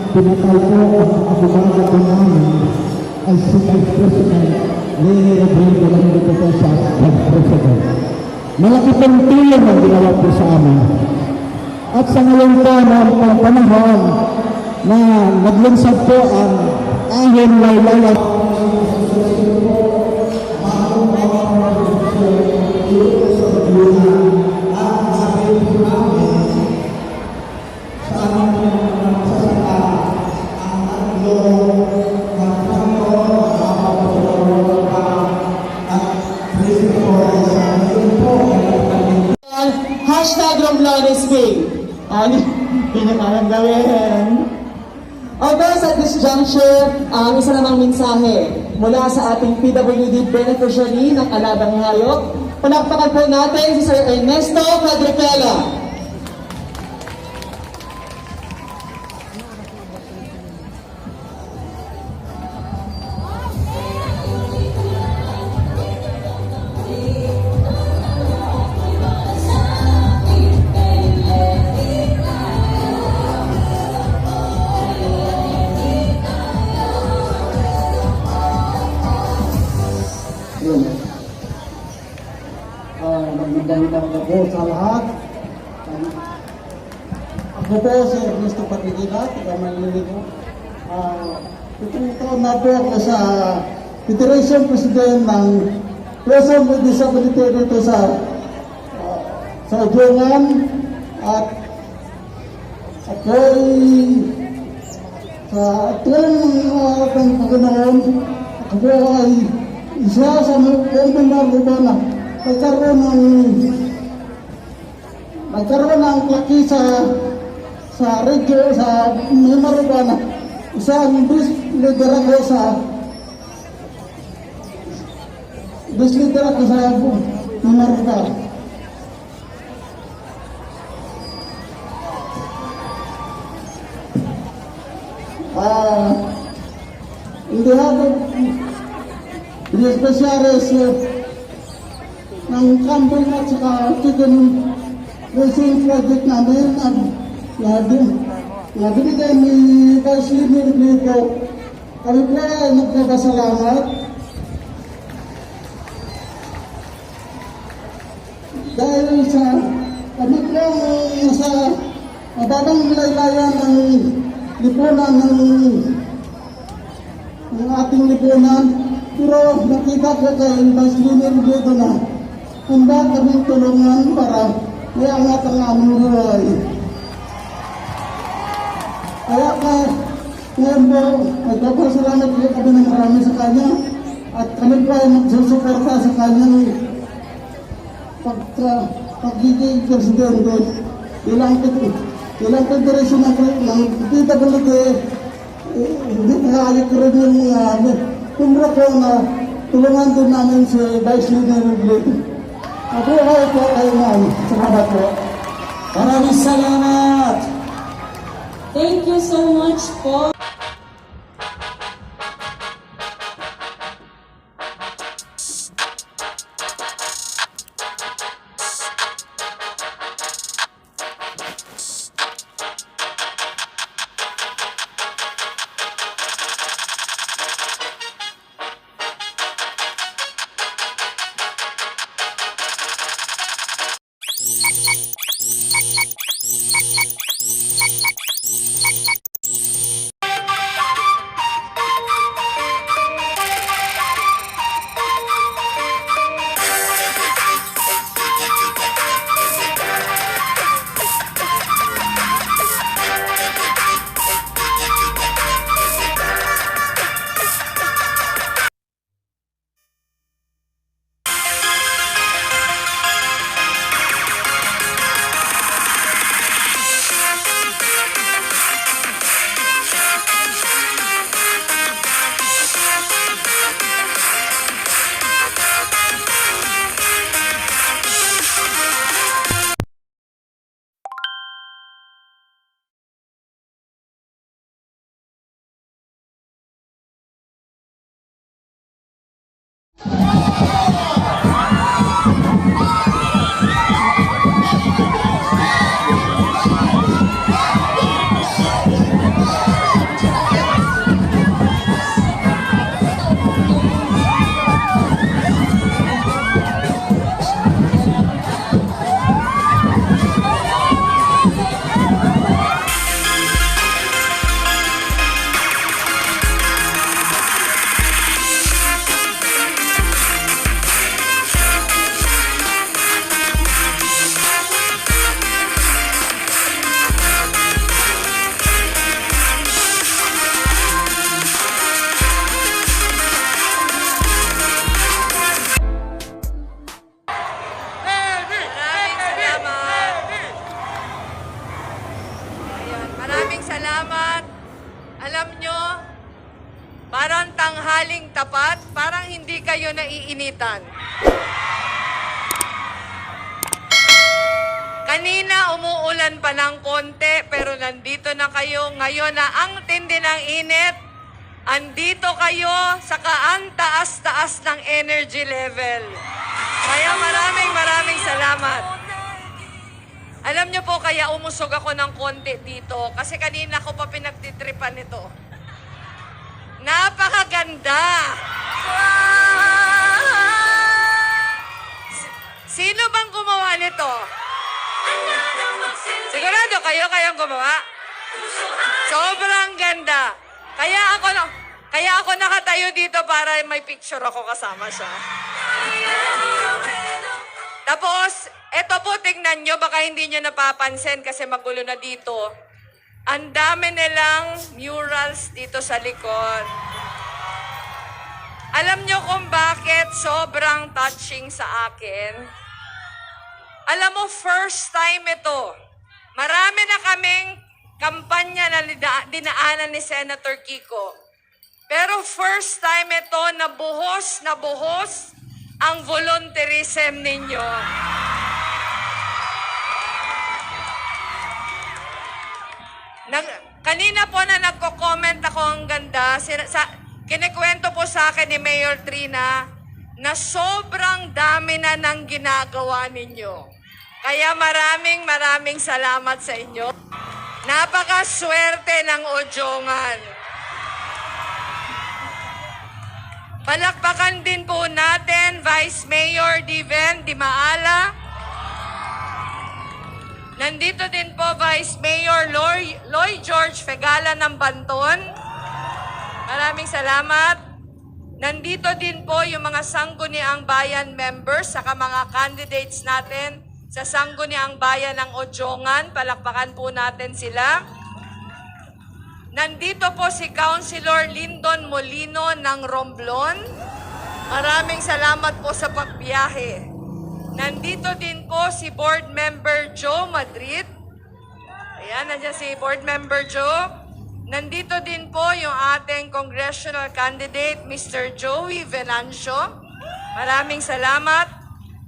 Pinatay po ang abogado po namin ay si Vice President Leni Rodrigo ng Depensa Vice President. Malaki pong tulong ang ginawa po sa amin. At sa ngayon po noong panahon na naglunsad po ang Ahon Laylay pinakayang gawin. Although at this juncture, ang isa namang mensahe mula sa ating PWD beneficiary ng Alabang Hayop. Palakpakan po natin si Sir Ernesto Cadricela. Magandang po sa lahat. Ako po si Ernesto Cadricela, taga-Manliligo. Itong taon na po ako sa Federation President ng Person with Disability dito sa Udiongan. At ako'y sa tuwing Panginoon, ako ay isa sa mga Urbana. Nagkaroon ng laki sa regyo, sa Myanmar Urbana. Isang bus leader ako sa Myanmar Urbana. Hindi ako especialis ng camping at saka chicken racing project namin na binigay ni Vice Leni Rodrigo. Kami po ay nagpapasalamat dahil sa kami po nasa mababang nilaylayan ng lipunan ng ating lipunan, pero nakita ko kay Vice Leni Rodrigo na handa kaming tulungan para iangat ang aming buhay. Kaya ngayon po, nagpapasalamat po kami ng marami sa kanya at kami po ay magsusuporta sa kanyang pagiging presidente. Ilang federation ng PWD, hindi kaya ko rin yung kumbra ko na tulungan din namin si Vice Leni Rodrigo. Ako po kayo man. Salamat po. Maraming salamat! Thank you so much po. Maraming salamat. Ayan, maraming salamat. Alam nyo, parang tanghaling tapat, parang hindi kayo naiinitan. Kanina umuulan pa ng konti, pero nandito na kayo. Ngayon na ang tindi ng init, andito kayo sa ang taas-taas ng energy level. Kaya maraming salamat. Alam niyo po, kaya umusog ako ng konti dito kasi kanina ko pa pinagtitripan nito. Napakaganda! Sino bang gumawa nito? Sigurado kayong gumawa? Sobrang ganda. Kaya ako nakatayo dito para may picture ako kasama siya. Tapos, eto po, tingnan nyo, baka hindi nyo napapansin kasi magulo na dito. Ang dami nilang murals dito sa likod. Alam nyo kung bakit sobrang touching sa akin? Alam mo, first time ito. Marami na kaming kampanya na dinaanan ni Senator Kiko. Pero first time ito na buhos ang volunteerism ninyo. Kanina po na nagko-comment ako, ang ganda. Kinikwento po sa akin ni Mayor Trina na sobrang dami na ng ginagawa ninyo. Kaya maraming salamat sa inyo. Napakaswerte ng Ojongan. Palakpakan din po natin Vice Mayor Diven Dimaala. Nandito din po Vice Mayor Lloyd George Fegala ng Banton. Maraming salamat. Nandito din po yung mga Sangguniang Bayan members saka mga candidates natin sa Sangguniang Bayan ng Ojongan. Palakpakan po natin sila. Nandito po si Councilor Lyndon Molino ng Romblon. Maraming salamat po sa pagbiyahe. Nandito din po si Board Member Joe Madrid. Ayan, nandiyan si Board Member Joe. Nandito din po yung ating congressional candidate, Mr. Joey Venancio. Maraming salamat.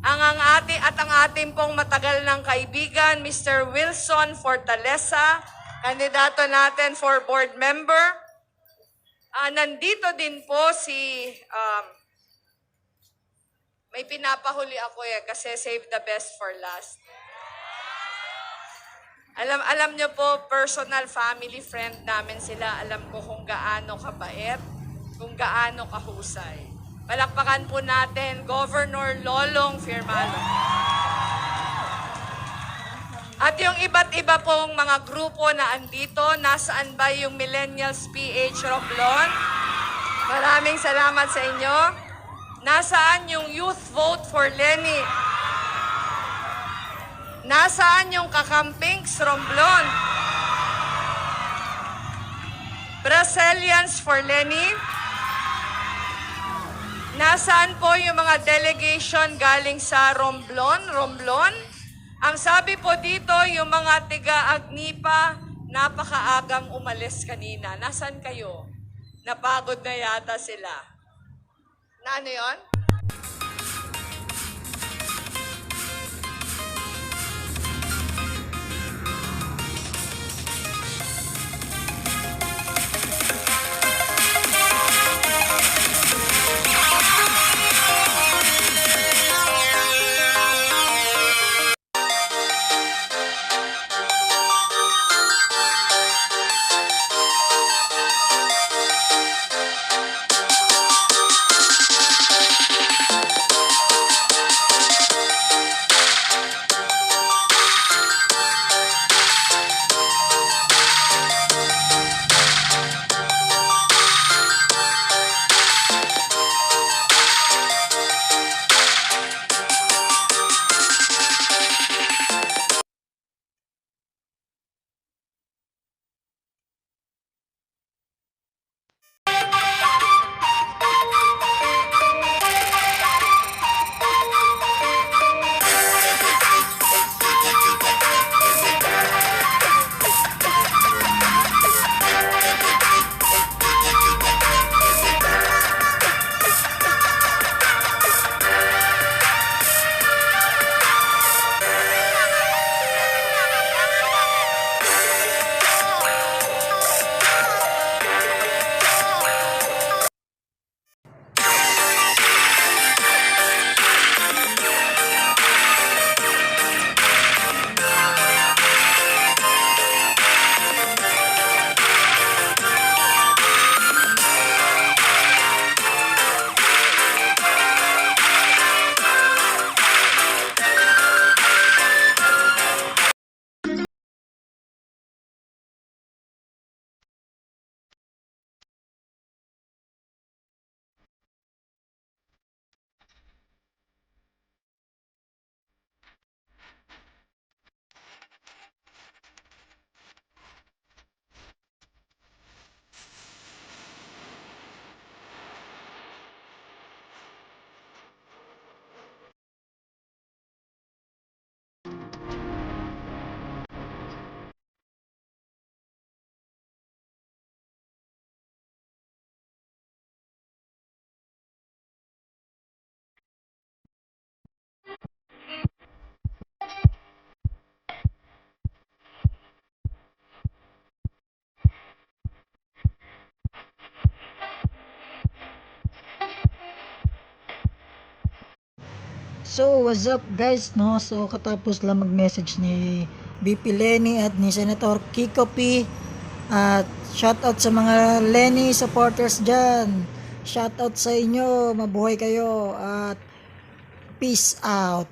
Ang ating pong matagal ng kaibigan, Mr. Wilson Fortaleza, kandidato natin for board member. Nandito din po si, may pinapahuli ako kasi save the best for last. Alam nyo po, personal family friend namin sila. Alam ko kung gaano kabait, kung gaano kahusay. Palakpakan po natin, Governor Lolong Firmalo. At yung iba't iba pong mga grupo na andito, nasaan ba yung Millennials PH Romblon? Maraming salamat sa inyo. Nasaan yung Youth Vote for Lenny? Nasaan yung Kakampings Romblon? Brazilians for Lenny? Nasaan po yung mga delegation galing sa Romblon? Ang sabi po dito, yung mga tiga-Agnipa, napakaagang umalis kanina. Nasaan kayo? Napagod na yata sila. Na ano yun? So, what's up guys, no? So, katapos lang mag-message ni BP Lenny at ni Senator Kiko P. At shoutout sa mga Lenny supporters dyan. Shoutout sa inyo, mabuhay kayo at peace out.